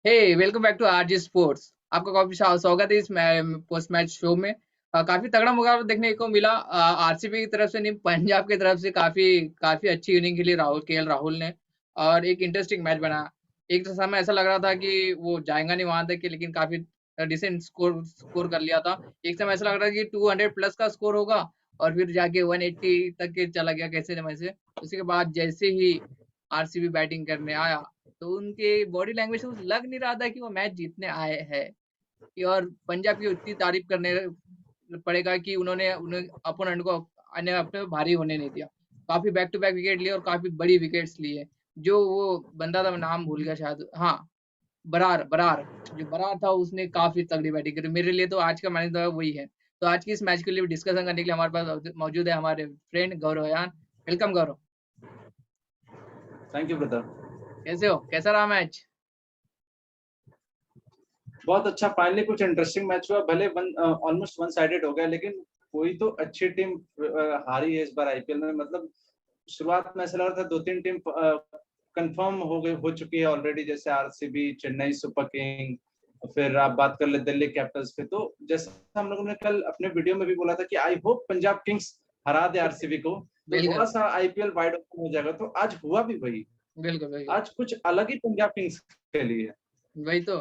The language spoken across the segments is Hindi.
Hey welcome back to RG sports. आपका काफी स्वागत है इस पोस्ट मैच शो में। काफी तगड़ा मुकाबला देखने को मिला। आरसीबी की तरफ से नहीं, पंजाब की तरफ से काफी काफी अच्छी इनिंग खेली राहुल ने। और एक इंटरेस्टिंग मैच बना। एक तो समय ऐसा लग रहा था कि वो जाएगा नहीं वहां तक के, लेकिन काफी डिसेंट स्कोर स्कोर कर लिया था। एक समय ऐसा लग रहा था कि 200 प्लस का स्कोर होगा, और फिर जाके 180 तक के चला गया कैसे न वैसे। उसके बाद जैसे ही आरसीबी बैटिंग करने आया, तो उनके बॉडी लैंग्वेज से कुछ लग नहीं रहा था कि वो मैच जीतने आए हैं। कि और पंजाब की उतनी तारीफ करने पड़ेगा कि उन्होंने उन्हें अपोनेंट को अपने पे भारी होने नहीं दिया। काफी बैक टू बैक विकेट लिए और काफी बड़ी विकेट्स लिए। जो वो बंदा था, मैं नाम भूल गया शायद, हाँ, बरार बरार। जो बरार था उसने काफी तगड़ी बैटिंग करी। मेरे लिए तो आज का मैच जो है वही है। तो आज की इस मैच के लिए डिस्कशन करने के लिए हमारे पास मौजूद है हमारे फ्रेंड गौरव यान। Welcome Gaurav. Thank you brother. कैसे हो, कैसा रहा मैच? बहुत अच्छा, फाइनली कुछ इंटरेस्टिंग मैच हुआ। भले ऑलमोस्ट वन साइडेड हो गया, लेकिन कोई तो अच्छी टीम हारी है इस बार आईपीएल में। मतलब शुरुआत में ऐसा लग रहा था 2-3 टीम कंफर्म हो चुकी है ऑलरेडी, जैसे आरसीबी, चेन्नई सुपर किंग। फिर आप बात कर ले दिल्ली कैपिटल्स पे, तो जैसा हम लोगों ने कल अपने वीडियो में भी बोला था कि आई होप पंजाब किंग्स हरा दे आरसीबी को, तो थोड़ा बिल्कुल सा आईपीएल वाइड ओपन हो जाएगा। तो आज हुआ भी वही। बिल्कुल बिल्कुल। आज कुछ अलग ही पंजाब किंग्स के लिए। वही तो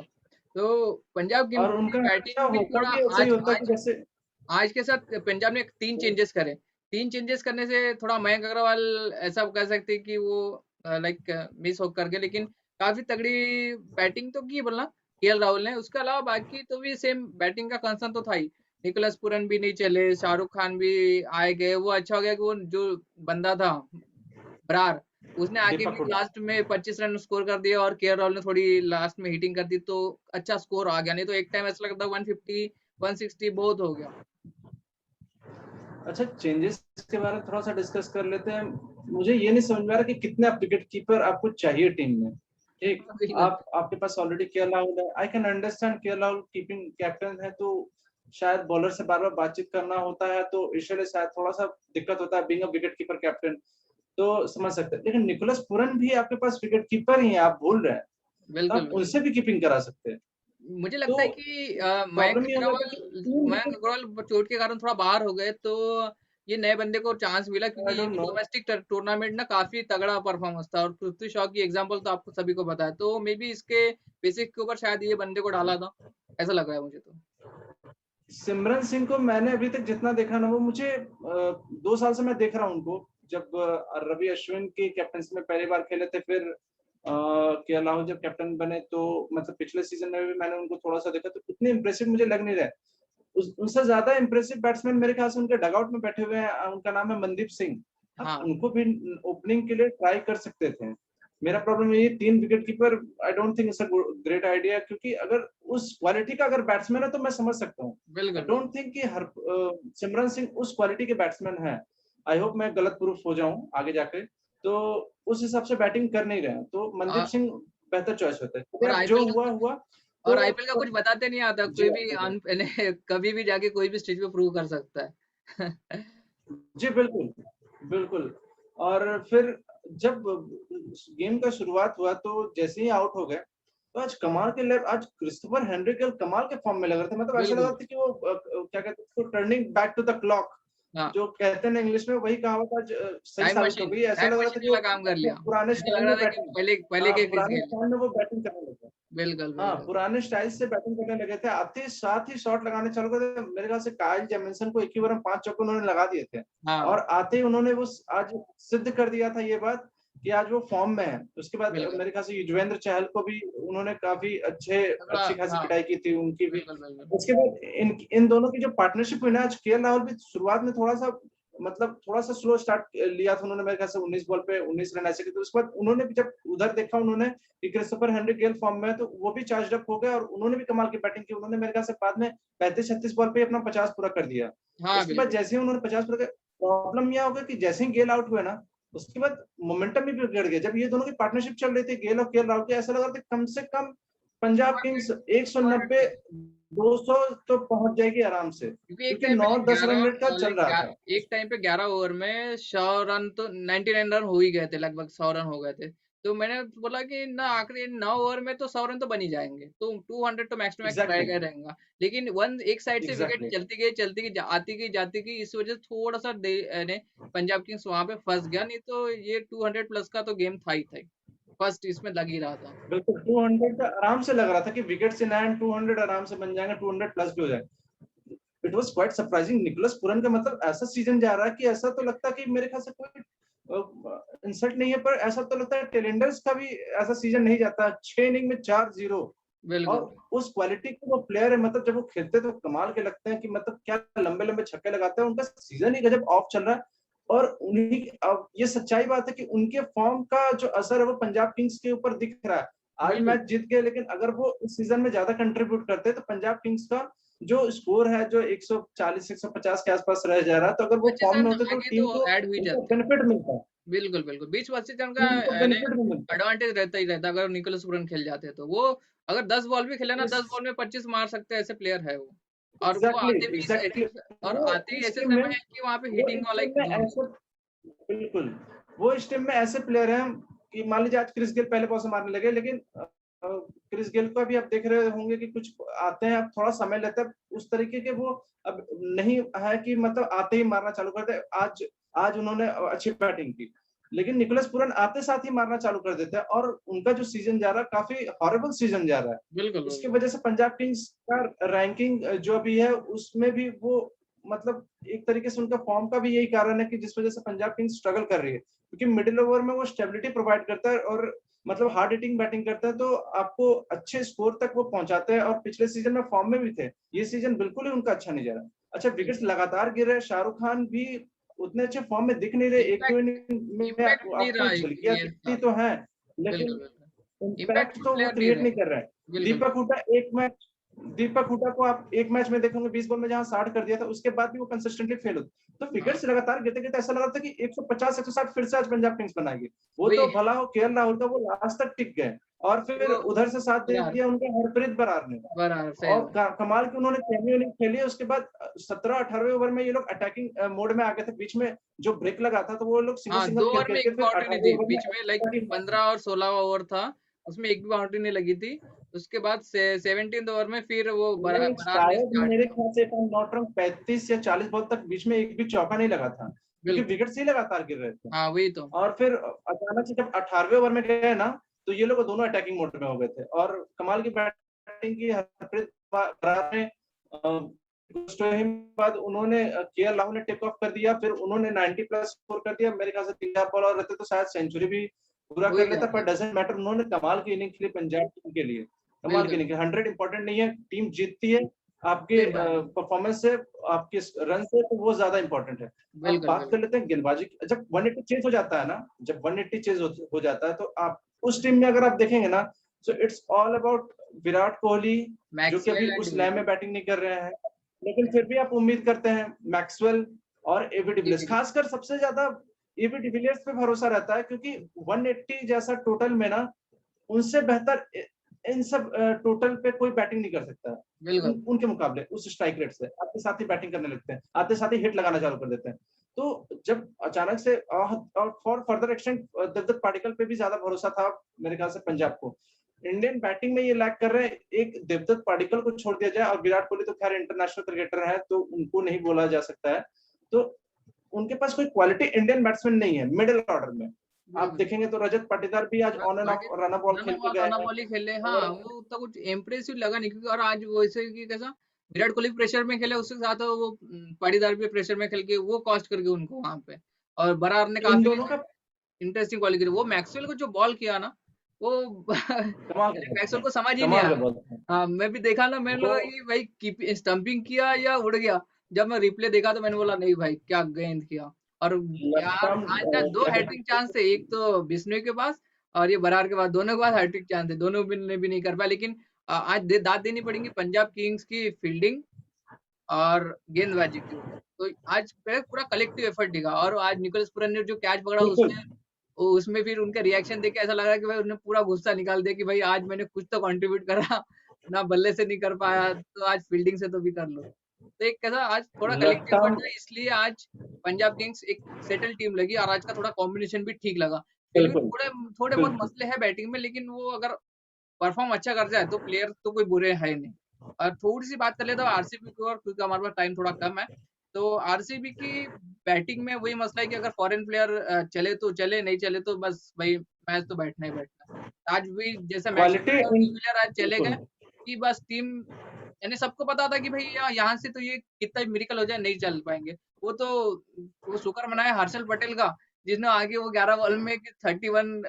पंजाब और की उनका हमेशा बैटिंग भी होता थोड़ा भी ऐसा ही आज होता है कि आज जैसे आज के साथ पंजाब ने 3 चेंजेस करे। 3 चेंजेस करने से थोड़ा मयंक अग्रवाल ऐसा कह सकते हैं कि वो लाइक मिस हो कर गए, लेकिन काफी तगड़ी बैटिंग तो की बोलना केएल राहुल ने। उसके अलावा बाकी तो भी सेम बैटिंग का कंसर्न तो था ही। निकोलस पूरन भी नहीं चले, शाहरुख खान भी आए गए। वो अच्छा हो गया कि वो जो बंदा था बरार, उसने आके दीपक भी हुडा। लास्ट में 25 रन स्कोर कर दिया, और केएल राहुल ने थोड़ी लास्ट में हिटिंग कर दी, तो अच्छा स्कोर आ गया। नहीं तो एक टाइम ऐसा लगता 150 160 बहुत हो गया। अच्छा, चेंजेस के बारे में थोड़ा सा डिस्कस कर लेते हैं। मुझे ये नहीं समझ में आ रहा कि कितने आप विकेट कीपर आपको चाहिए टीम में। ठीक, बिल्कुल आप आपके पास ऑलरेडी केएल राहुल है। I can understand, KL Rahul keeping captain है, तो शायद बॉलर से बार बार बातचीत करना होता है, तो इसलिए शायद थोड़ा सा दिक्कत होता है being a wicket keeper captain. तो समझ सकते हैं, लेकिन निकोलस पूरन भी आपके पास विकेट कीपर ही है, आप भूल रहे हैं। तो बिल्कुल आप बिल्कुल। उनसे भी कीपिंग करा सकते हैं। मुझे तो लगता है कि प्रॉब्लम ये हो गया था कि तीन मयंक विकेट। अग्रवाल चोट के कारण थोड़ा बाहर हो गए, तो ये नए बंदे को चांस मिला, आई क्योंकि ये डोंट नो। डोमेस्टिक टूर्नामेंट ना काफी तगड़ा परफॉर्मेंस था। और पृथ्वी शॉ की एग्जांपल तो आपको सभी को पता है, तो मे बी इसके बेसिक के ऊपर शायद ये बंदे को डाला था। ऐसा लग रहा है मुझे तो। सिमरन सिंह को मैंने अभी तक जितना देखा ना, वो मुझे 2 साल से मैं देख रहा हूँ उनको। जब रवि अश्विन की कैप्टनसी में पहली बार खेले थे, फिर केएल राहुल जब कैप्टन बने, तो मतलब पिछले सीजन में भी मैंने उनको थोड़ा सा देखा, तो इतने इंप्रेसिव मुझे लग नहीं रहा है। उनसे ज्यादा इंप्रेसिव बैट्समैन मेरे ख्याल से उनके डगआउट में बैठे हुए हैं। उनका नाम है मनदीप सिंह। आप हाँ उनको भी ओपनिंग के लिए ट्राई कर सकते थे। मेरा प्रॉब्लम ये, 3 wicket keeper I don't think it's a great idea, क्योंकि अगर उस क्वालिटी का अगर बैट्समैन है तो मैं समझ सकता हूँ। आई बिल्कुल बिल्कुल। डोंट थिंक कि हर सिमरन सिंह उस क्वालिटी के बैट्समैन है। आई होप मैं गलत प्रूफ हो जाऊं आगे जाके। तो उस हिसाब से बैटिंग कर नहीं रहे हैं, तो मनदीप और सिंह बेहतर चॉइस होता है। और चलिए, अब जो आईपीएल हुआ का हुआ। और तो आईपीएल का कुछ बताते नहीं आता, जी कोई आप भी बोलिए। कभी भी जाके कोई भी स्टेज पे प्रूव कर सकता है। जी बिल्कुल, बिल्कुल। और फिर जब गेम का शुरुआत हुआ, तो जैसे ही आउट हो गए, तो आज कमाल के लेव आज क्रिस्टोफर हेनरी केवल कमाल के फॉर्म में लग रहे थे। मतलब ऐसा लग रहा बिल्कुल। था कि वो क्या कहते हैं उसको, turning back to the clock, हाँ, जो कहते हैं ना इंग्लिश में, वही कहावत आज सही साबित हो गई। ऐसा टाइम लग रहा था मशीन कि वो वाला काम कर अपने लिया। पुराने ऐसा लग स्टाइल रहा में था कि बैटिंग। पहले पहले हाँ, के किस पुराने खेल। स्टाइल में वो बैटिंग करने लगे। बिल्कुल हाँ, बिल्कुल। पुराने स्टाइल से बैटिंग करने लगे थे। आते ही साथ ही शॉट लगाने चालू कर दिए। मेरे ख्याल से काइल जेमिसन को एक ही ओवर में 5 चौके उन्होंने लगा दिए थे। और हाँ, आते ही उन्होंने वो आज सिद्ध कर दिया था ये बात, कि आज वो फॉर्म में है। उसके बाद बिल्कुल। मेरे ख्याल से युजवेंद्र चहल को भी उन्होंने काफी तगड़ा, अच्छी खासी हाँ, पिटाई की थी उनकी भी। बिल्कुल बिल्कुल। उसके बाद इन इन दोनों की जो पार्टनरशिप हुई ना, आज केएल राहुल भी शुरुआत में थोड़ा सा, मतलब थोड़ा सा स्लो स्टार्ट लिया था उन्होंने। मेरे ख्याल से 19 बॉल पे 19 रन ऐसे किए। तो उसके बाद उन्होंने भी जब उधर देखा उन्होंने कि क्रिस्टोफर हेनरी गेल फॉर्म में है, तो वो भी चार्ज अप हो गए और उन्होंने भी कमाल की बैटिंग की। उन्होंने मेरे ख्याल से बाद में 35-36 बॉल पे अपना 50 पूरा कर दिया। हाँ, उसके बाद बिल्कुल। जैसे ही उन्होंने 50 पूरा कर, प्रॉब्लम यह हो गया कि जैसे ही गेल आउट हुए ना, उसके बाद मोमेंटम भी बिगड़ गया। जब ये दोनों की पार्टनरशिप चल रही थी, गेल और केएल राहुल की, ऐसा लगा था कम से कम पंजाब किंग्स 190 200 तो पहुंच जाएगी आराम से, क्योंकि एक क्योंकि टाइम पे 9-10 रन रेट का चल रहा था। एक टाइम पे 11 ओवर में 100 रन तो 99 रन हो ही गए थे, लगभग 100 रन हो गए थे। तो मैंने बोला कि ना आखिरी 9 ओवर में तो 100 रन तो बन ही जाएँगे। तो 200 तो मैक्स टू मैक्स एग्जैक्टली रहेगा ही रहेगा। लेकिन वन एक साइड से विकेट एग्जैक्टली चलती गई, आती गई, जाती गई, इस वज़ह से थोड़ा-सा ने पंजाब किंग्स वहाँ पे फँस गया, नहीं तो ये 200 प्लस का तो गेम था ही था ही। फर्स्ट इसमें लग ही रहा था। बिल्कुल 200 का आराम से लग रहा था कि विकेट्स इन हैंड 200 आराम से बन जाएंगे, 200 प्लस भी हो जाए। It was quite surprising. Nicholas Pooran का मतलब ऐसा सीजन जा रहा है कि ऐसा तो लगता है कि मेरे ख्याल से कोई इंसल्ट नहीं है, पर ऐसा तो लगता है टेलेंडर्स का भी ऐसा सीजन नहीं जाता। 6 इनिंग में 4-0 और बिल्कुल। उस क्वालिटी के वो प्लेयर है, मतलब जब वो खेलते तो कमाल के लगते हैं कि मतलब क्या लंबे लंबे छक्के लगाते हैं। उनका सीजन ही गजब ऑफ चल रहा है। और उन्हीं अब ये सच्चाई बात है कि उनके फॉर्म का जो असर है वो पंजाब किंग्स के ऊपर दिख रहा है। आज बिल्कुल। मैच जीत गए, लेकिन अगर वो इस सीजन में ज्यादा कंट्रीब्यूट करते तो पंजाब किंग्स का जो स्कोर है जो 140 150 के आसपास रह जा रहा है, तो अगर वो 25 फॉर्म रन में होते तो आगे टीम तो को ऐड हो ही उनको जाते। बेनिफिट मिलता है। बिल्कुल, बिल्कुल। 20-25 रन का टीम को यानी बेनिफिट भी मिलता है। एडवांटेज रहता ही रहता अगर निकोलस पूरन खेल जाते तो। वो अगर 10 बॉल भी खेले ना, 10 इस बॉल में 25 मार सकते हैं, ऐसे प्लेयर है वो। और वो एग्जैक्टली आते भी इस एग्जैक्टली और वो आते ही इस ऐसे टीम में समय है कि वहाँ पे वो हिटिंग इस वाला टीम एक में ज़ोन ऐसे होता है। बिल्कुल, वो इस टीम में ऐसे प्लेयर हैं कि मान लीजिए आज क्रिस गेल पहले बॉल से मारने लगे, लेकिन क्रिस गेल को अभी आप देख रहे होंगे कि कुछ आते हैं, अब थोड़ा समय लेता है उस तरीके के वो अब नहीं है कि मतलब आते ही मारना चालू कर दे। आज आज उन्होंने अच्छी बैटिंग की, लेकिन निकोलस पूरन आते साथ ही मारना चालू कर देते हैं और उनका जो सीजन जा रहा है काफी हॉरिबल सीजन जा रहा है। बिल्कुल, इसकी बिल्कुल। वजह से पंजाब किंग्स का रैंकिंग जो भी है उसमें भी वो मतलब एक तरीके से उनका फॉर्म का भी यही कारण है कि जिस वजह से पंजाब किंग्स स्ट्रगल कर रही है, क्योंकि मिडिल ओवर में वो स्टेबिलिटी प्रोवाइड करता है और मतलब हार्ड हिटिंग बैटिंग करता है, तो आपको अच्छे स्कोर तक वो पहुंचाते हैं और पिछले सीजन में फॉर्म में भी थे। ये सीजन बिल्कुल ही उनका अच्छा नहीं जा रहा। अच्छा, विकेट्स बिल्कुल। लगातार गिर रहे, शाहरुख खान भी उतने अच्छे फॉर्म में दिख नहीं रहे। एक दो इम्पैक्ट इनिंग में इम्पैक्ट नहीं आपको रहा झलकियां ये दिखती साल। तो हैं, बिल्कुल, लेकिन बिल्कुल। इम्पैक्ट इम्पैक्टफुल तो वो प्लेयर नहीं क्रिएट रहे। नहीं कर रहा है। बिल्कुल, दीपक हुडा एक मैच दीपक हुडा को आप एक मैच में देखोगे 20 बॉल में जहां 60 कर दिया था, उसके बाद भी वो कंसिस्टेंटली फेल होता। तो हाँ, विकेट्स लगातार गिरते-गिरते ऐसा लग रहा था कि 150 160 फिर से आज पंजाब किंग्स बनाएगी। वो तो वही भला हो केएल राहुल का, वो लास्ट तक टिक गए और फिर वो उधर से साथ दे बराबर दिया उनके हरप्रीत बरार ने। बराबर सही और बात। कमाल की उन्होंने कैमियो इनिंग खेली है। उसके बाद 17-18वें ओवर में ये लोग अटैकिंग मोड में आ गए थे। बीच में जो ब्रेक लगा था तो वो लोग सिंगल हाँ, सिंगल 2 खेल ओवर के में एक फिर भी बाउंड्री नहीं 18वें थी। ओवर में बीच में लाइक अटैकिंग मोड में। 15 और 16वाँ ओवर था, उसमें एक भी बाउंड्री नहीं लगी थी। उसके बाद से 17th ओवर में फिर वो नहीं, बरार ने शायद स्टार्ट मेरे किया। ख्याल से if I am not wrong 35 या 40 बॉल तक बीच में एक भी चौका नहीं लगा था, क्योंकि बिल्कुल। विकेट्स ही लगातार गिर रहे थे। हाँ, वही तो। और फिर अचानक से जब 18वें ओवर में गए ना, तो ये लोग दोनों अटैकिंग मोड में हो गए थे और कमाल की बैटिंग की हरप्रीत बरार ने। कुछ टाइम बाद उन्होंने केएल राहुल ने टेक ऑफ कर दिया, फिर उन्होंने 90 प्लस स्कोर कर दिया। मेरे ख्याल से 3-4 बॉल और रहते तो शायद सेंचुरी भी पूरा हो ही कर लेता, जाता। पर डजंट मैटर। उन्होंने कमाल की इनिंग खेली पंजाब टीम के लिए। कमाल की बिल्कुल, इनिंग, 100 इंपॉर्टेंट नहीं है, टीम जीतती है आपके कोई इम्पोर्टेंट परफॉर्मेंस से, आपके रन से, तो वो ज्यादा इंपॉर्टेंट है। अब बिल्कुल, बात कर बिल्कुल। लेते हैं गेंदबाजी की। जब 180 चेज हो जाता है ना, जब 180 चेज हो जाता है, तो आप उस टीम में अगर आप देखेंगे ना, so it's all about Virat Kohli, जो कि अभी मैक्सवेल एंड उस लय डिविलियर्स। में बैटिंग नहीं कर रहे हैं, लेकिन फिर भी आप उम्मीद करते हैं मैक्सवेल और एबी डिविलियर्स। डिविलियर्स। खासकर सबसे ज्यादा एबी डिविलियर्स पे भरोसा रहता है, क्योंकि 180 जैसा टोटल में ना उनसे बेहतर इन सब टोटल पे कोई बैटिंग नहीं कर सकता है। बिल्कुल। उनके मुकाबले उस स्ट्राइक रेट से आते साथ ही बैटिंग करने लगते हैं, आते साथ ही हिट लगाना चालू कर देते हैं। तो जब अचानक से और for further extent Devdutt Padikkal पे भी ज्यादा भरोसा था मेरे ख्याल से पंजाब को। इंडियन बैटिंग में ये लैक कर रहे हैं। एक देवदत्त पाडिक्कल को छोड़ दिया जाए, और विराट कोहली तो खैर इंटरनेशनल क्रिकेटर है तो उनको नहीं बोला जा सकता है, तो उनके पास कोई क्वालिटी इंडियन बैट्समैन नहीं है मिडिल ऑर्डर में। आप बिल्कुल। देखेंगे तो रजत पाटीदार भी आज on end of Patil run ball खेल के गए रन ऑफ हैं। बॉल ही खेले। हाँ, और वो उतना कुछ इम्प्रेसिव लगा नहीं, क्योंकि और आज वैसे कि कैसा विराट कोहली प्रेशर में खेले, उसके साथ वो पाटीदार भी प्रेशर में खेल के वो कॉस्ट करके उनको वहां पे। और बरार ने इन काफी दोनों का इंटरेस्टिंग बॉलिंग करी। वो मैक्सवेल को जो बॉल किया ना, वो कमाल का बॉल मैक्सवेल था, को समझ ही नहीं कमाल का आया। बॉल था हाँ, मैं भी देखा ना, मैंने वो। लगा कि भाई कीप स्टंपिंग किया या उड़ गया। जब मैं रिप्ले देखा तो मैंने बोला नहीं भाई, क्या गेंद किया। और यार लता आज ना दो क्या हैट्रिक चांस थे, एक तो बिश्नोई के पास और ये बरार के पास, दोनों के पास हैट्रिक चांस थे, दोनों ने भी नहीं कर पाया। लेकिन आज दाद देनी पड़ेगी पंजाब किंग्स की फील्डिंग और गेंदबाजी के ऊपर। तो आज पूरा कलेक्टिव एफर्ट दिखा, और आज निकोलस पूरन ने जो कैच पकड़ा बिल्कुल। उसमें, उसमें फिर उनका रिएक्शन देख के ऐसा लग रहा है कि भाई उन्होंने पूरा गुस्सा निकाल दिया कि भाई आज मैंने कुछ तो कंट्रीब्यूट करा, ना बल्ले से नहीं कर पाया तो आज फील्डिंग से तो भी कर लो। तो एक कैसा आज थोड़ा कलेक्टिव लता एफर्ट था, इसलिए आज पंजाब किंग्स एक सेटल टीम लगी और आज का थोड़ा कॉम्बिनेशन भी ठीक लगा। फिर भी बिल्कुल, थोड़े बहुत बिल्कुल। मसले हैं बैटिंग में, लेकिन वो अगर परफॉर्म अच्छा कर जाए तो प्लेयर तो कोई बुरे है नहीं। और थोड़ी-सी बात कर लेता हूँ आरसीबी की, और क्योंकि हमारे पास टाइम थोड़ा कम है, तो आरसीबी की बैटिंग में वही मसला है कि अगर फॉरेन प्लेयर चले तो चले, नहीं चले तो बस भाई मैच तो बैठना ही बैठना है। आज भी जैसे क्वालिटी मैक्सवेल और इन डिविलियर आज चले बिल्कुल। गए कि बस टीम, यानी सबको पता था कि भाई यहाँ से तो ये कितना भी मिरेकल हो जाए नहीं चल पाएँगे। वो तो वो शुक्र मनाएँ हर्षल पटेल का, जिसने आगे वो 11 बॉल में 31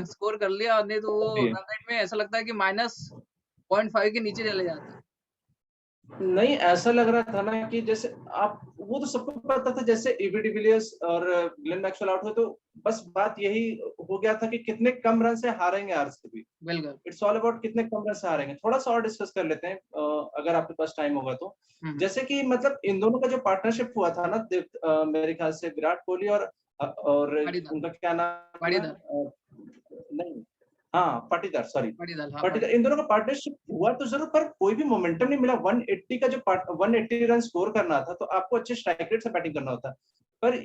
स्कोर कर लिया, और नहीं तो वो जी। रन रेट में ऐसा लगता है कि माइनस 0.5 के नीचे चले जाते। नहीं, ऐसा लग रहा था ना कि जैसे आप वो तो सबको पता था जैसे एबी डिविलियर्स और ग्लेन मैक्सवेल आउट हुए तो बस बात यही हो गया था कि कितने कम रन से हारेंगे आरसीबी। बिल्कुल। इट्स ऑल अबाउट कितने कम रन से हारेंगे। थोड़ा-सा और डिस्कस कर लेते हैं अगर आपके पास टाइम होगा तो। हुँ, हुँ। जैसे कि मतलब इन दोनों का जो पार्टनरशिप हुआ था ना मेरे ख्याल से विराट कोहली और पाटीदार, उनका क्या नाम है? पाटीदार, नहीं, हाँ, पाटीदार सॉरी। पाटीदार, हाँ, पाटीदार इन पाटीदार। दोनों का पार्टनरशिप हुआ तो ज़रूर पर कोई भी मोमेंटम नहीं मिला 180 का जो 180 रन स्कोर करना था तो आपको अच्छे स्ट्राइक रेट से बैटिंग करना होता। पर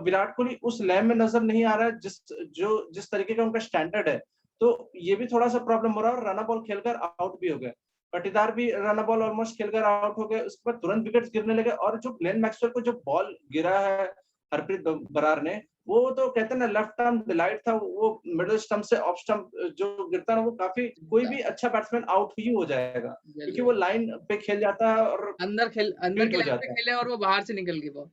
विराट कोहली उस लय में नज़र नहीं आ रहा है जिस तरीके का उनका स्टैंडर्ड है। तो ये भी थोड़ा-सा प्रॉब्लम हो रहा है और रन बॉल खेलकर आउट भी हो गए। पाटीदार भी रन बॉल ऑलमोस्ट खेलकर आउट हो गए, उसके बाद तुरंत विकेट्स गिरने लगे और जो ग्लेन मैक्सवेल को जो बॉल गिरा है हरप्रीत बरार ने, वो तो कहते हैं ना लेफ्ट आर्म डिलाइट था, वो मिडल स्टंप से ऑफ स्टंप जो गिरता है ना वो काफ़ी कोई द भी अच्छा बैट्समैन आउट ही हो जाएगा, क्योंकि वो बिल्कुल। लाइन पे खेल जाता है और अंदर बीट की हो लाइन पे जाता है। खेले और वो बाहर से निकल गई बॉल।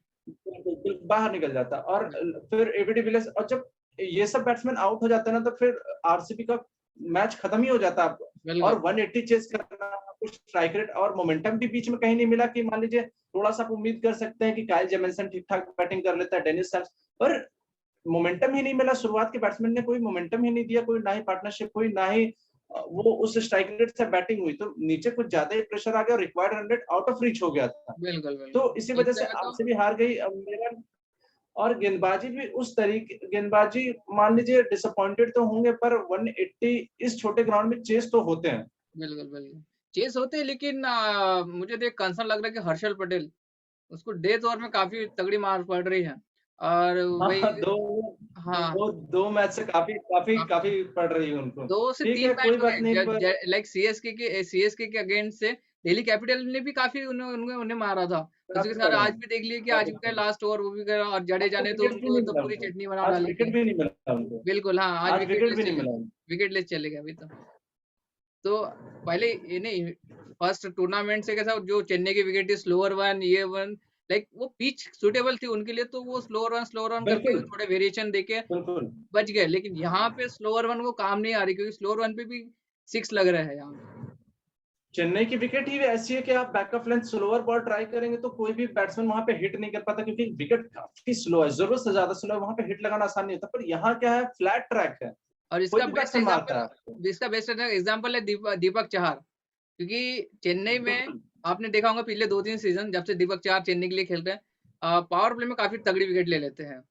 बिल्कुल, बाहर निकल जाता है और बिल्कुल, फिर एबी डिविलियर्स और जब ये सब बैट्समैन आउट हो जाते हैं ना तो फिर आरसीबी का मैच खत्म ही हो जाता है और बिल्कुल, 180 चेस करना कुछ स्ट्राइक रेट और मोमेंटम भी बीच में कहीं नहीं मिला कि मान लीजिए थोड़ा-सा आप उम्मीद कर सकते हैं कि काइल जेमिसन ठीक-ठाक बैटिंग कर लेता है, डेनिस सार्स पर मोमेंटम ही नहीं मिला, शुरुआत के बैट्समैन ने कोई मोमेंटम ही नहीं दिया, कोई ना ही पार्टनरशिप हुई, ना ही वो उस स्ट्राइक रेट से बैटिंग हुई, तो नीचे कुछ ज़्यादा ही प्रेशर आ गया और required run rate out of reach हो गया था। बिल्कुल, तो बिल्कुल। इसी वजह ऐसे से में तो आरसीबी हार गई। मेरा और गेंदबाजी भी उस तरीके गेंदबाजी मान लीजिए डिसअपॉइंटेड तो होंगे पर 180 इस छोटे ग्राउंड में चेस तो होते हैं। बिल्कुल, बिल्कुल। चेज़ होते हैं, लेकिन मुझे तो एक कंसर्न लग रहा है कि हर्षल पटेल, उसको डेथ ओवर में काफ़ी तगड़ी मार पड़ रही है। और हाँ, वही, हाँ, 2 हाँ, 2 मैच से काफ़ी काफ़ी काफ़ी काफ़ी पड़ रही है उनको। 2 से ठीक 3 है, मैच कोई हो बात गए। नहीं ज पर ज लाइक सीएसके के अगेंस्ट से दिल्ली कैपिटल ने भी काफ़ी उन्हें उन्हें उन्हें मारा था। उसी के काफ़ी साथ पड़ा है, आज भी देख लिए कि आज काफ़ी उनका पड़ा है। लास्ट ओवर वो भी गया, और जडेजा आपको ने तो विकेट भी उनको नहीं एकदम मिला पूरी उनको। चटनी बना आज डाली विकेट थी। भी नहीं मिला उनको। बिल्कुल, हाँ, आज आज विकेट भी नहीं मिला उनको। विकेट लेस चले गए अभी तो। तो पहले ये नहीं, फर्स्ट टूर्नामेंट से कैसा, जो चेन्नई की विकेट थी स्लोअर वन, ये वन, लाइक वो पिच सूटेबल थी उनके लिए, तो वो स्लोअर वन करके बिल्कुल, थोड़े वेरिएशन देके बिल्कुल। बच गए। लेकिन यहाँ पे स्लोअर वन को काम नहीं आ रही, क्योंकि स्लोअर वन पे भी 6 लग रहे हैं यहाँ पे। चेन्नई की विकेट ही ऐसी है कि आप back of length slower ball try करेंगे तो कोई भी बैट्समैन वहां पे हिट नहीं कर पाता क्योंकि विकेट काफी स्लो है, जरूरत से ज्यादा स्लो है, वहां पे हिट लगाना आसान नहीं होता। पर यहाँ क्या है, फ्लैट ट्रैक है, और कोई भी बैट्समैन मारता है आपको। इसका बेस्ट एग्जाम्पल है दीपक चहर। क्योंकि चेन्नई में बिल्कुल। आपने देखा होगा पिछले 2-3 सीज़न जब से दीपक चहर चेन्नई के लिए खेल रहे हैं, पावर प्ले में काफ़ी तगड़ी विकेट ले लेते हैं।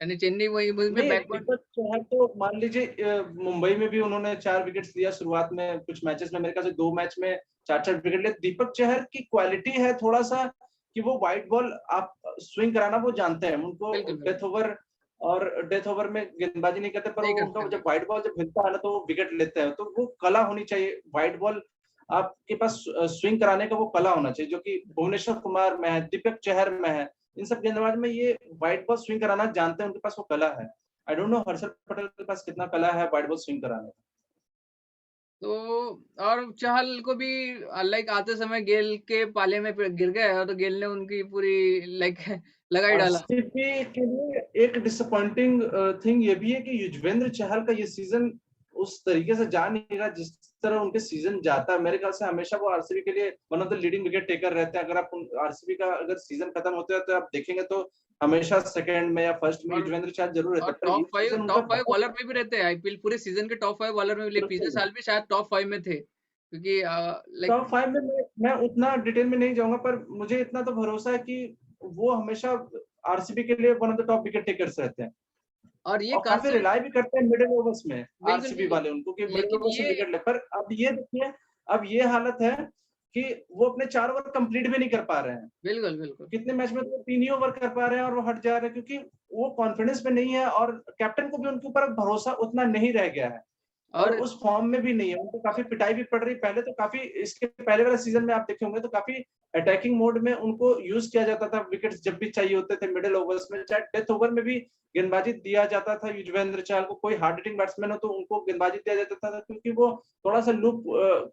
यानी चेन्नई वही वहीं पे नहीं, बैकवर्ड। दीपक चहर तो मान लीजिए मुंबई में भी उन्होंने 4 विकेट्स लिया शुरुआत में, कुछ मैचेस में मेरे ख्याल से 2 मैच में 4-4 विकेट लिए। दीपक चहर की क्वालिटी है थोड़ा-सा कि वो व्हाइट बॉल आप स्विंग कराना वो जानते हैं। उनको बिल्कुल, बिल्कुल। डेथ ओवर में गेंदबाजी नहीं करते पर नहीं वो कर उनका सकते, नहीं जब कर व्हाइट सकते। बॉल जब हिलता है ना तो वो विकेट लेते हैं। तो वो कला होनी चाहिए, व्हाइट बॉल आपके पास स्विंग कराने का वो कला होना चाहिए जो कि भुवनेश्वर कुमार में है, दीपक चहर में है। इन सब गेंदबाज में ये व्हाइट बॉल स्विंग कराना जानते हैं, उनके पास वो कला है। I don't know Harshal Patel के पास कितना कला है व्हाइट बॉल स्विंग कराने का। तो और चहल को भी लाइक आते समय गेल के पाले में गिर गए, और तो गेल ने उनकी पूरी लाइक लगा ही डाला। आरसीबी के लिए एक डिसअपॉइंटिंग थिंग ये भी है कि युजवेंद्र चहल का ये सीजन उस तरीके से जा नहीं रहा जिस तरह उनके सीजन जाता है। मेरे ख्याल से हमेशा वो आरसीबी के लिए one of the leading wicket taker रहते हैं। अगर आप आरसीबी का अगर सीजन खत्म होता है तो आप देखेंगे तो हमेशा सेकंड में या फर्स्ट में और युजवेंद्र चहल जरूर रहता और है। पर ये सीजन उनका टॉप 5 बहुत बॉलर में भी रहते हैं आईपीएल पूरे सीजन के टॉप 5 बॉलर में भी। पिछले बिल्कुल साल भी शायद टॉप 5 में थे, क्योंकि लाइक टॉप 5 में मैं उतना डिटेल में नहीं जाऊंगा पर मुझे इतना तो भरोसा है कि वो हमेशा आरसीबी के लिए one of the top wicket takers रहते हैं। और ये और काफ़ी कंसर्न, रिलाय भी करते हैं मिडल ओवर्स में बिल्कुल, आरसीबी बिल्कुल। वाले उनको कि मिडल लेकिन ओवर्स में ये विकेट ले। पर अब ये देखिए, अब ये हालत है कि वो अपने 4 ओवर कंप्लीट भी नहीं कर पा रहे हैं। बिल्कुल, बिल्कुल। कितने मैच में तो 3 ही ओवर कर पा रहे हैं और वो हट जा रहे हैं, क्योंकि वो कॉन्फिडेंस में नहीं है और कैप्टन को भी उनके ऊपर अब भरोसा उतना नहीं रह गया है। और और उस फॉर्म में भी नहीं है, उनको काफ़ी पिटाई भी पड़ रही है। पहले तो काफ़ी, इसके पहले वाले सीज़न में आप देखे होंगे तो काफ़ी अटैकिंग मोड में उनको यूज़ किया जाता था, विकेट्स जब भी चाहिए होते थे मिडल ओवर्स में, चाहे डेथ ओवर में भी गेंदबाजी दिया जाता था। युजवेंद्र चहल को, कोई हार्ड हिटिंग बैट्समैन हो तो उनको गेंदबाजी दिया जाता था, क्योंकि वो थोड़ा-सा लूप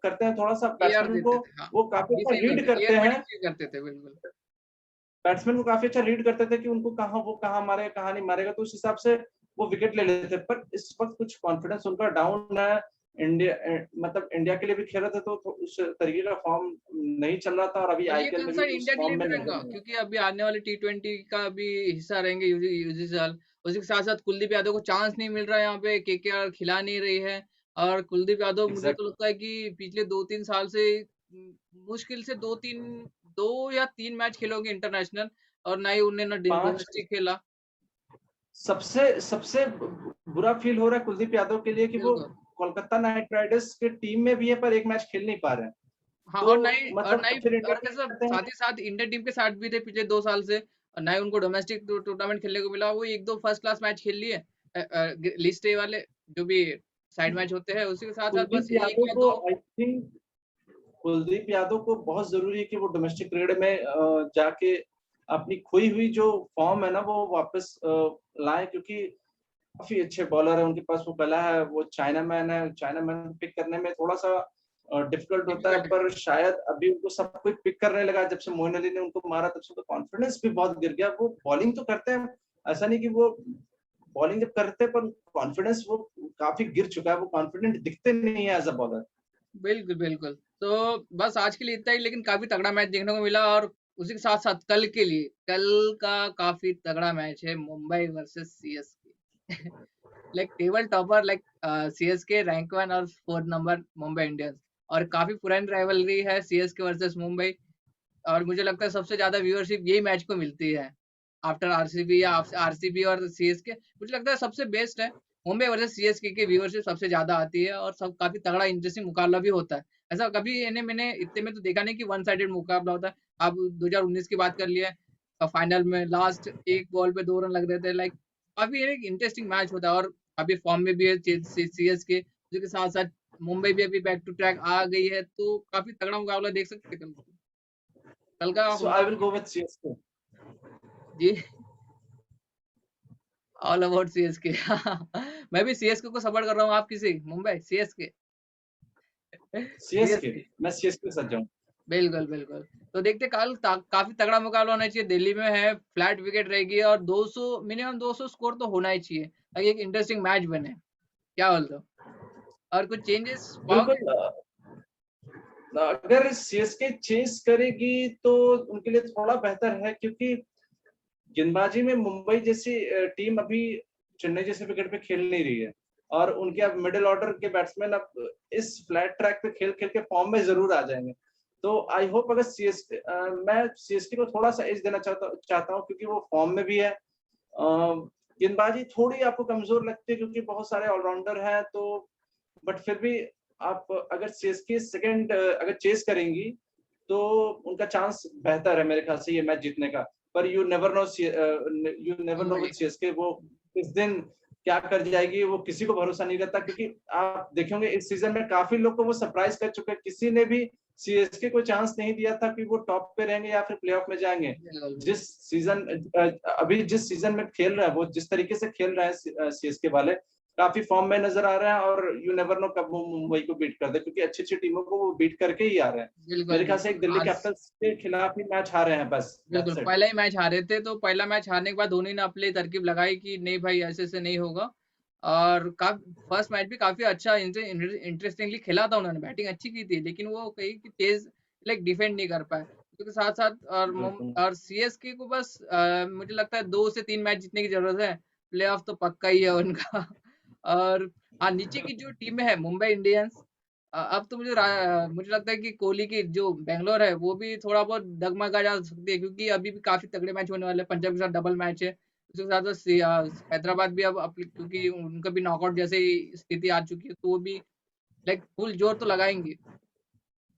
करते हैं, थोड़ा-सा केआर बैट्समैन को देते थे, हाँ। वो काफ़ी अच्छा डीसी रीड बोलते, करते केआर हैं। मेडिसिन करते थे, बिल्कुल। बैट्समैन को काफ़ी अच्छा रीड करते थे कि उनको कहाँ वो कहाँ मारेगा, कहाँ नहीं मारेगा, तो उस हिसाब से वो विकेट ले लेते थे। पर इस वक़्त कुछ कॉन्फिडेंस उनका डाउन है। मतलब इंडिया के लिए भी खेल रहे थे तो उस तरीके का फॉर्म नहीं चल रहा था और अभी और ये आईपीएल में भी कंसर्न उस इंडिया के लिए फॉर्म में भी नज़र रहेगा, नहीं आ रहा। क्योंकि अभी आने वाले टी20 का भी हिस्सा रहेंगे युजी साल। उसी के साथ साथ कुलदीप यादव को चांस नहीं मिल रहा है, यहाँ पे केकेआर खिला नहीं रही है। और कुलदीप यादव मुझे तो एग्ज़ैक्टली। लगता है कि पिछले 2-3 साल से मुश्किल से 2 या 3 मैच खेलोगे इंटरनेशनल, और ना ही उन्होंने ना 5 डोमेस्टिक खेला। सबसे सबसे बुरा फ़ील हो रहा है कुलदीप यादव के लिए कि वो बिल्कुल। कोलकाता नाइट राइडर्स के टीम में भी है पर एक मैच खेल नहीं पा रहे हैं। हाँ, और तो मतलब नहीं, फिर इंडिया और क्या कैसा करते हैं। साथ ही साथ इंडियन टीम के साथ भी थे पिछले 2 साल से, और ना ही उनको डोमेस्टिक टूर्नामेंट खेलने को मिला। वो 1-2 फर्स्ट क्लास मैच खेल लिए, लिस्ट ए वाले जो भी साइड मैच होते हैं, उसी के साथ-साथ कुलदीप बस 1 यादव या को 2। आई थिंक कुलदीप यादव को बहुत ज़रूरी है कि वो डोमेस्टिक क्रिकेट में जाके अपनी खोई हुई जो फ़ॉर्म है ना वो वापस लाएँ, क्योंकि काफ़ी अच्छे बॉलर हैं, उनके पास वो कला है, वो चाइनामैन है, चाइनामैन पिक करने में थोड़ा-सा डिफ़िकल्ट होता है, डिफिकल्ट है। पर शायद अभी उनको सब कोई पिक करने लगा, जब से मोइन अली ने उनको मारा तब से तो कॉन्फिडेंस भी बहुत गिर गया। वो बॉलिंग तो करते हैं, ऐसा नहीं कि वो बॉलिंग जब करते हैं पर कॉन्फिडेंस वो काफ़ी गिर चुका है, वो कॉन्फिडेंट दिखते नहीं है एज़ अ बॉलर। बिल्कुल, बिल्कुल। तो बस आज के लिए इतना ही, लेकिन काफ़ी तगड़ा मैच देखने को मिला। और उसी के साथ-साथ कल के लिए, कल का काफ़ी तगड़ा मैच है, Mumbai versus CSK. Like table topper, like CSK rank 1 और 4th नंबर मुंबई इंडियंस। और काफ़ी पुरानी राइवलरी है सीएसके वर्सेस मुंबई। और मुझे लगता है सबसे ज़्यादा व्यूअरशिप यही मैच को मिलती है, आफ्टर आरसीबी या आरसीबी और सीएसके। मुझे लगता है सबसे बेस्ट है, मुंबई वर्सेस सीएसके की व्यूअरशिप सबसे ज़्यादा आती है, और सब काफ़ी तगड़ा इंटरेस्टिंग मुकाबला भी होता है। ऐसा कभी इन्हें मैंने इतने में तो देखा नहीं कि वन साइडेड मुकाबला होता है। आप 2019 की बात कर लिए, फाइनल में लास्ट एक बॉल पे 2 रन लग रहे थे, लाइक काफ़ी एक इंटरेस्टिंग मैच होता है। और अभी फॉर्म में भी है सीएसके, उसके साथ-साथ मुंबई भी अभी बैक टू ट्रैक आ गई है, तो काफ़ी तगड़ा मुकाबला देख सकते हैं कल। कल का सो आई होगा। Will go with CSK. जी, ऑल अबाउट सीएसके। मैं भी सीएसके को सपोर्ट कर रहा हूँ। आप किसी मुंबई सीएसके? CSK, CSK. मैं सीएसके के साथ जाऊँ। बिल्कुल, बिल्कुल। तो देखते हैं कल काफ़ी तगड़ा मुकाबला होना चाहिए। दिल्ली में है, फ्लैट विकेट रहेगी, और 200 मिनिमम 200 स्कोर तो होना ही चाहिए, ताकि एक इंटरेस्टिंग मैच बने। क्या बोलते हो? और कुछ चेंजेस पाओगे? बिल्कुल। अगर सीएसके चेस करेगी तो उनके लिए थोड़ा बेहतर है, क्योंकि गेंदबाजी में मुंबई जैसी टीम अभी चेन्नई जैसे विकेट पे खेल नहीं रही है और उनके अब मिडिल ऑर्डर के बैट्समैन अब इस फ्लैट ट्रैक पे खेल-खेल के फॉर्म में ज़रूर आ जाएँगे। तो आई होप अगर मैं सीएसके को थोड़ा-सा एज देना चाहता चाहता हूँ, क्योंकि वो फॉर्म में भी है। गेंदबाजी थोड़ी आपको कमज़ोर लगती है क्योंकि बहुत सारे ऑलराउंडर हैं, तो बट फिर भी आप अगर सीएसके सेकंड अगर चेस करेंगी, तो उनका चांस बेहतर है मेरे ख्याल से ये मैच जीतने का। पर you never know with Mumbai. CSK, वो किस दिन क्या कर जाएगी वो किसी को भरोसा नहीं रहता, क्योंकि आप देखेंगे इस सीज़न में काफ़ी लोग को वो सरप्राइज़ कर चुके हैं। किसी ने भी सीएसके को चांस नहीं दिया था कि वो टॉप पे रहेंगे या फिर प्लेऑफ में जाएँगे। बिल्कुल, बिल्कुल। जिस सीज़न अभी जिस सीज़न में खेल रहा है, वो जिस तरीके से खेल रहे हैं सीएसके वाले, काफ़ी फ़ॉर्म में नज़र आ रहे हैं और यू नेवर नो कब वो मुंबई को बीट कर दें, क्योंकि अच्छी-अच्छी टीमों को वो बीट करके ही आ रहे हैं। बिल्कुल, मेरे ख्याल से एक बिल्कुल। दिल्ली आज कैपिटल्स के खिलाफ ही मैच हारे हैं बस, बिल्कुल, दैट्स इट। पहला ही मैच हारे थे, तो पहला मैच हारने के बाद धोनी ने अपनी तरकीब लगाई कि नहीं भाई, ऐसे-ऐसे नहीं होगा। और फर्स्ट मैच भी काफ़ी अच्छा इंटरेस्टिंगली खेला था उन्होंने, बैटिंग अच्छी की थी, लेकिन वो कहीं कि तेज़ लाइक डिफेंड नहीं कर पाए। उसके साथ-साथ बिल्कुल। और सीएसके को बस मुझे लगता है 2 से 3 मैच जीतने की ज़रूरत है, प्लेऑफ तो पक्का ही है उनका। और हाँ, नीचे की जो टीमें हैं, मुंबई इंडियंस, अब तो मुझे लगता है कि कोहली की जो बैंगलोर है, वो भी थोड़ा बहुत डगमगा जा सकती है, क्योंकि अभी भी काफ़ी तगड़े मैच होने वाले हैं। पंजाब के साथ डबल मैच है। उसके साथ-साथ हैदराबाद भी अब क्योंकि उनका भी नॉकआउट जैसी स्थिति आ चुकी है, तो वो भी लाइक फुल जोर तो लगाएँगे।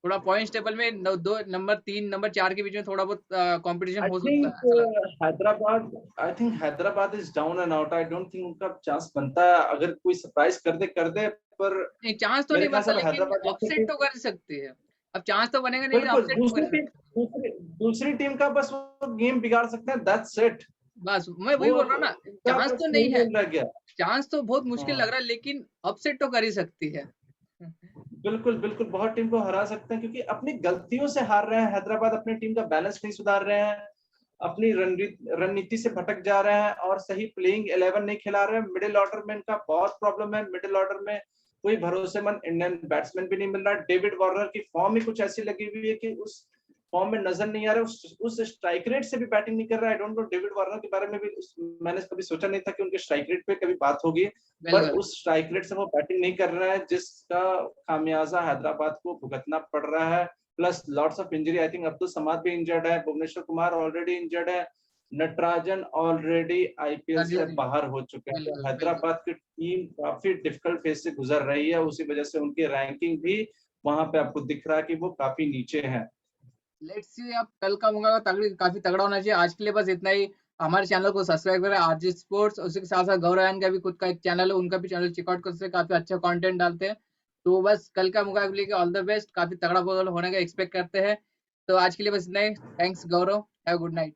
थोड़ा पॉइंट्स टेबल में दो नंबर 3 नंबर 4 के बीच में थोड़ा बहुत कंपटीशन आई हो सकता थिंक है, ऐसा लगता Hyderabad is down and out. I don't think उनका चांस बनता है, अगर कोई सरप्राइज कर दे, पर है। नहीं, चांस तो मेरे नहीं ख्याल बनता, से अब लेकिन हैदराबाद जैसी अपसेट टीम, तो कर सकती है। अब चांस तो बनेगा नहीं, बिल्कुल अपसेट तो कर सकते हैं। दूसरी टीम का बस वो गेम बिगाड़ सकते हैं, दैट्स इट। बस मैं वो वही बोल रहा हूँ ना, उनका चांस बस तो नहीं यही है, गेम रह गया। चांस तो बहुत मुश्किल लग हाँ, रहा है, लेकिन अपसेट तो कर ही सकती है। बिल्कुल बिल्कुल बहुत टीम को हरा सकते हैं, क्योंकि अपनी गलतियों से हार रहे हैं। हैदराबाद अपनी टीम का बैलेंस नहीं सुधार रहे हैं, अपनी रणनीति से भटक जा रहे हैं, और सही प्लेइंग 11 नहीं खिला रहे हैं। मिडिल ऑर्डर में इनका बहुत प्रॉब्लम है। मिडिल ऑर्डर में कोई भरोसेमंद इंडियन बैट्समैन भी नहीं मिल रहा। डेविड वार्नर की फॉर्म ही कुछ ऐसी लगी हुई है कि उस फॉर्म में नजर नहीं आ रहा, उस स्ट्राइक रेट से भी बैटिंग नहीं कर रहा है। I don't know, David Warner के बारे में भी मैंने कभी सोचा नहीं था कि उनके स्ट्राइक रेट पे कभी बात होगी, पर बिल्कुल। उस स्ट्राइक रेट से वो बैटिंग नहीं कर रहा है, जिसका खामियाजा हैदराबाद को भुगतना पड़ रहा है। Plus lots of injury. I think Abdul Samad भी इंजर्ड है, भुवनेश्वर कुमार ऑलरेडी इंजर्ड है, नटराजन ऑलरेडी आईपीएल से बिल्कुल, बाहर हो चुके हैं। तो बिल्कुल। हैदराबाद की टीम काफी डिफिकल्ट फेज से गुजर रही है, उसी वजह से उनकी रैंकिंग भी वहां पे आपको दिख रहा है कि वो काफी नीचे है। लेट्स सी, अब कल का मुकाबला काफी तगड़ा होना चाहिए। आज के लिए बस इतना ही। हमारे चैनल को सब्सक्राइब करें, आरजे स्पोर्ट्स। उसी के साथ साथ गौरव का भी खुद का एक चैनल है, उनका भी चैनल चेकआउट कर सकते हैं, काफी अच्छा कंटेंट डालते हैं। तो बस कल का मुकाबले के ऑल द बेस्ट, काफी तगड़ा मुकाबला होने का एक्सपेक्ट करते हैं। तो आज के लिए बस इतना ही। Thanks Gaurav, have good night.